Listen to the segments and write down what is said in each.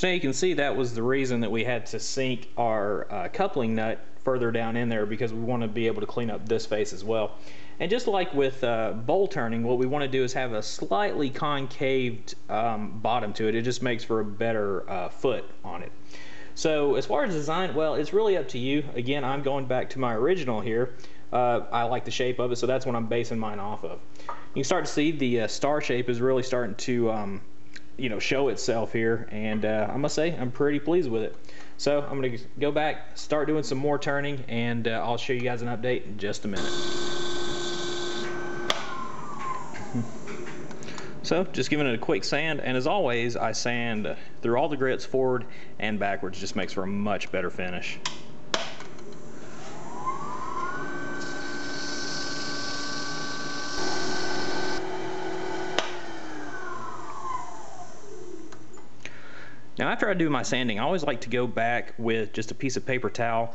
So now you can see that was the reason that we had to sink our coupling nut further down in there, because we want to be able to clean up this face as well. And just like with bowl turning, what we want to do is have a slightly concaved bottom to it. It just makes for a better foot on it. So as far as design, well, it's really up to you. Again, I'm going back to my original here. I like the shape of it, so that's what I'm basing mine off of. You can start to see the star shape is really starting to you know, show itself here, and I must say I'm pretty pleased with it. So I'm going to go back, start doing some more turning, and I'll show you guys an update in just a minute. So just giving it a quick sand, and as always I sand through all the grits forward and backwards. Just makes for a much better finish. Now after I do my sanding, I always like to go back with just a piece of paper towel,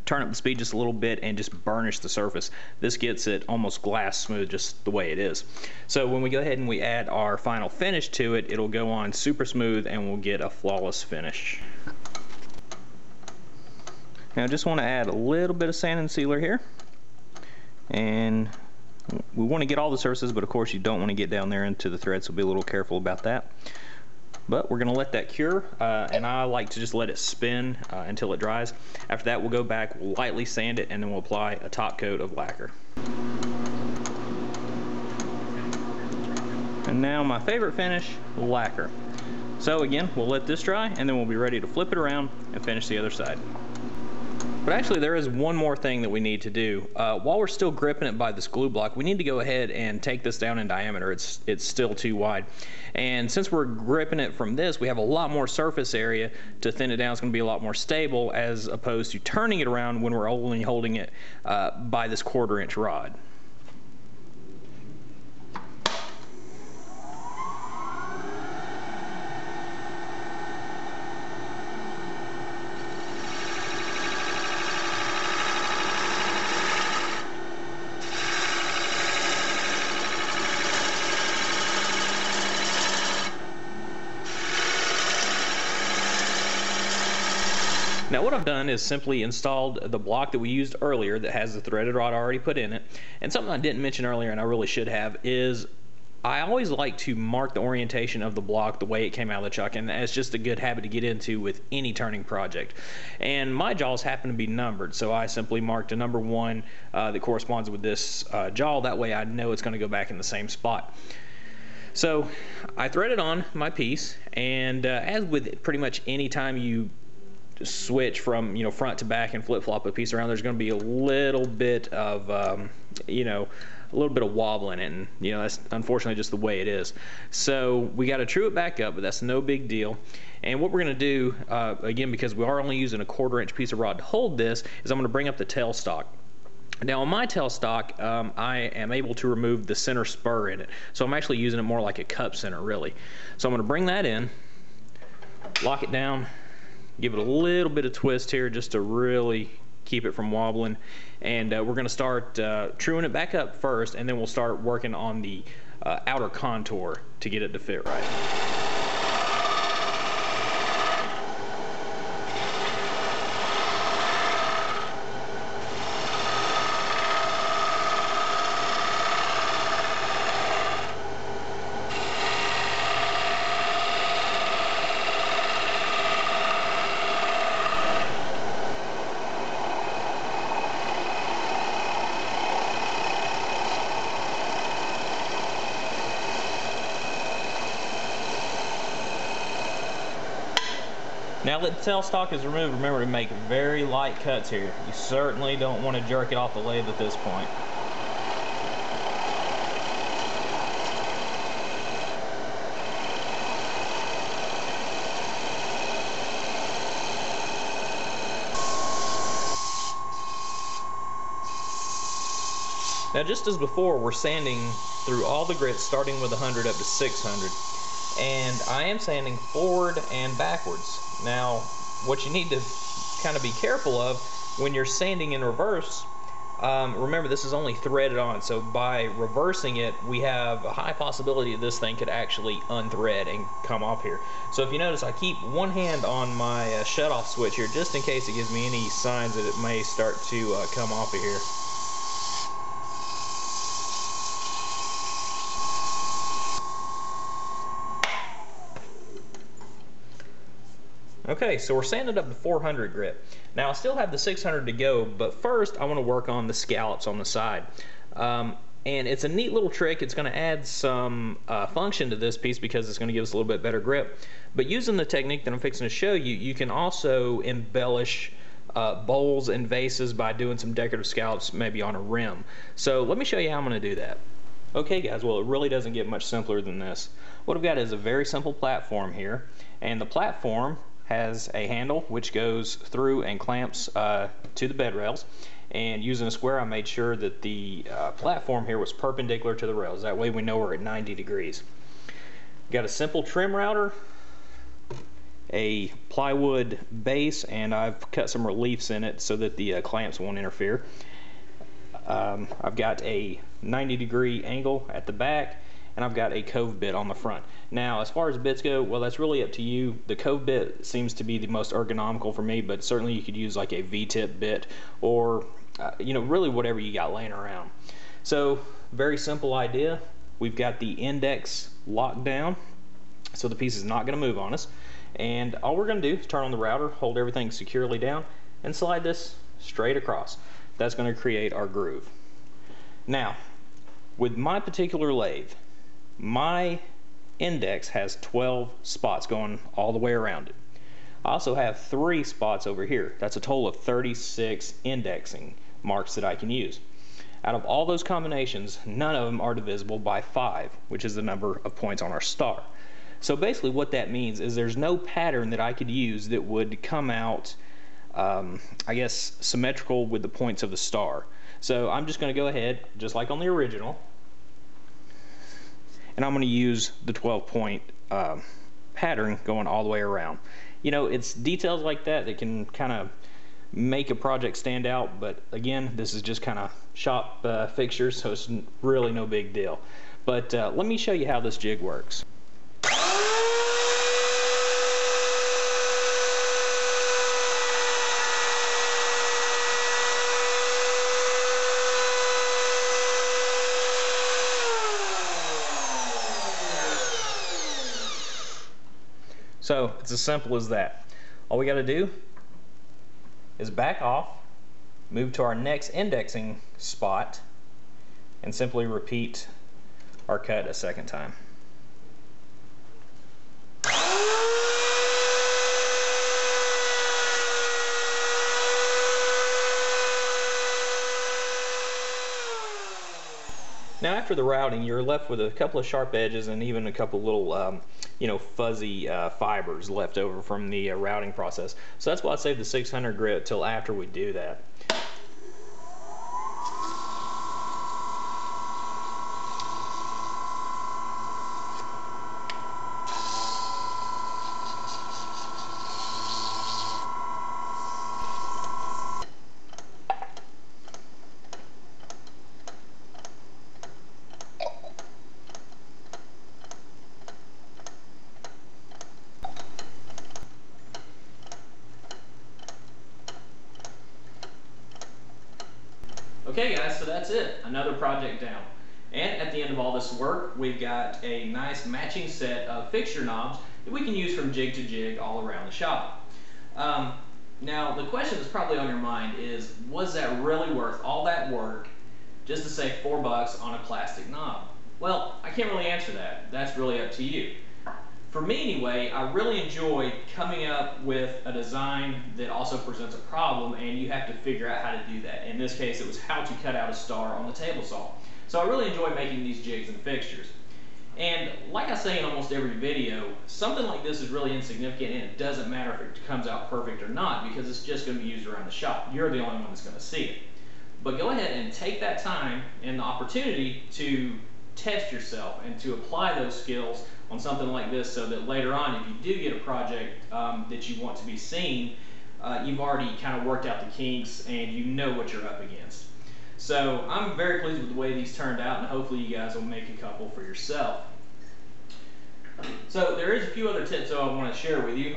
turn up the speed just a little bit, and just burnish the surface. This gets it almost glass smooth, just the way it is. So when we go ahead and we add our final finish to it, it'll go on super smooth and we'll get a flawless finish. Now I just want to add a little bit of sand and sealer here. And we want to get all the surfaces, but of course you don't want to get down there into the thread, so be a little careful about that. But we're going to let that cure, and I like to just let it spin until it dries. After that, we'll go back, we'll lightly sand it, and then we'll apply a top coat of lacquer. And now my favorite finish, lacquer. So again, we'll let this dry, and then we'll be ready to flip it around and finish the other side. But actually there is one more thing that we need to do. While we're still gripping it by this glue block, we need to go ahead and take this down in diameter. It's still too wide. And since we're gripping it from this, we have a lot more surface area to thin it down. It's going to be a lot more stable, as opposed to turning it around when we're only holding it by this 1/4 inch rod. Now what I've done is simply installed the block that we used earlier that has the threaded rod already put in it. And something I didn't mention earlier, and I really should have, is I always like to mark the orientation of the block the way it came out of the chuck, and that's just a good habit to get into with any turning project. And my jaws happen to be numbered, so I simply marked a number 1 that corresponds with this jaw. That way I know it's going to go back in the same spot. So I threaded on my piece, and as with pretty much any time you switch from, you know, front to back and flip-flop a piece around, there's going to be a little bit of you know, a little bit of wobbling, and you know, that's unfortunately just the way it is. So we got to true it back up, but that's no big deal. And what we're going to do, again, because we are only using a 1/4 inch piece of rod to hold this, is I'm going to bring up the tailstock. Now on my tailstock, I am able to remove the center spur in it, so I'm actually using it more like a cup center, really. So I'm going to bring that in, lock it down, give it a little bit of twist here just to really keep it from wobbling, and we're going to start truing it back up first, and then we'll start working on the outer contour to get it to fit right. Now that the tailstock is removed, remember to make very light cuts here. You certainly don't want to jerk it off the lathe at this point. Now just as before, we're sanding through all the grits starting with 100 up to 600. And I am sanding forward and backwards. Now what you need to kind of be careful of when you're sanding in reverse, Remember, this is only threaded on, so by reversing it, we have a high possibility that this thing could actually unthread and come off here. So if you notice, I keep one hand on my shutoff switch here, just in case it gives me any signs that it may start to come off of here. Okay, so we're sanding up the 400 grit. Now I still have the 600 to go, but first I want to work on the scallops on the side. And it's a neat little trick. It's going to add some function to this piece because it's going to give us a little bit better grip. But using the technique that I'm fixing to show you, you can also embellish bowls and vases by doing some decorative scallops maybe on a rim. So let me show you how I'm going to do that. Okay guys, well it really doesn't get much simpler than this. What I've got is a very simple platform here, and the platform has a handle which goes through and clamps to the bed rails, and using a square I made sure that the platform here was perpendicular to the rails. That way we know we're at 90 degrees. Got a simple trim router, a plywood base, and I've cut some reliefs in it so that the clamps won't interfere. I've got a 90-degree angle at the back, and I've got a cove bit on the front. Now, as far as bits go, well, that's really up to you. The cove bit seems to be the most ergonomical for me, but certainly you could use like a V-tip bit or, you know, really whatever you got laying around. So, very simple idea. We've got the index locked down, so the piece is not going to move on us. And all we're going to do is turn on the router, hold everything securely down, and slide this straight across. That's going to create our groove. Now, with my particular lathe, my index has 12 spots going all the way around it. I also have 3 spots over here. That's a total of 36 indexing marks that I can use. Out of all those combinations, none of them are divisible by 5, which is the number of points on our star. So basically what that means is there's no pattern that I could use that would come out, I guess, symmetrical with the points of the star. So I'm just going to go ahead, just like on the original, and I'm going to use the 12-point pattern going all the way around. You know, it's details like that that can kind of make a project stand out, but again, this is just kind of shop fixtures, so it's really no big deal. But let me show you how this jig works. So it's as simple as that. All we got to do is back off, move to our next indexing spot, and simply repeat our cut a second time. Now after the routing, you're left with a couple of sharp edges and even a couple little you know, fuzzy fibers left over from the routing process. So that's why I saved the 600 grit till after we do that. Okay guys, so that's it, another project down. And at the end of all this work, we've got a nice matching set of fixture knobs that we can use from jig to jig all around the shop. Now the question that's probably on your mind is, was that really worth all that work just to save $4 on a plastic knob? Well, I can't really answer that. That's really up to you. For me anyway, I really enjoy coming up with a design that also presents a problem, and you have to figure out how to do that. In this case, it was how to cut out a star on the table saw. So I really enjoy making these jigs and fixtures. And like I say in almost every video, something like this is really insignificant, and it doesn't matter if it comes out perfect or not, because it's just going to be used around the shop. You're the only one that's going to see it. But go ahead and take that time and the opportunity to test yourself and to apply those skills on something like this, so that later on, if you do get a project that you want to be seen, you've already kind of worked out the kinks and you know what you're up against. So I'm very pleased with the way these turned out, and hopefully you guys will make a couple for yourself. So there is a few other tips though I want to share with you.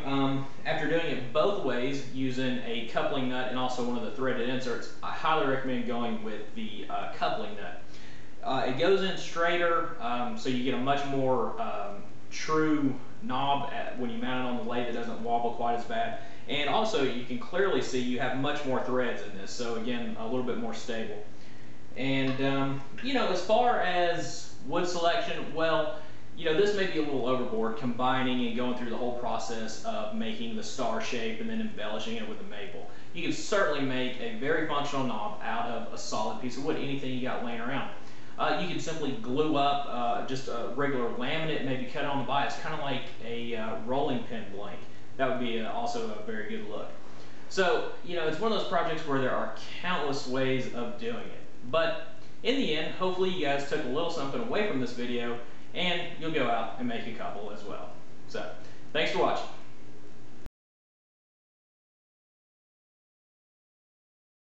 After doing it both ways, using a coupling nut and also one of the threaded inserts, I highly recommend going with the coupling nut. It goes in straighter, so you get a much more true knob when you mount it on the lathe. It doesn't wobble quite as bad. And also you can clearly see you have much more threads in this, so again, a little bit more stable. And you know, as far as wood selection, well, you know, this may be a little overboard, combining and going through the whole process of making the star shape and then embellishing it with a maple. You can certainly make a very functional knob out of a solid piece of wood, anything you got laying around. You can simply glue up just a regular laminate, maybe cut on the bias, kind of like a rolling pin blank. That would be also a very good look. So, you know, it's one of those projects where there are countless ways of doing it. But in the end, hopefully you guys took a little something away from this video, and you'll go out and make a couple as well. So, thanks for watching.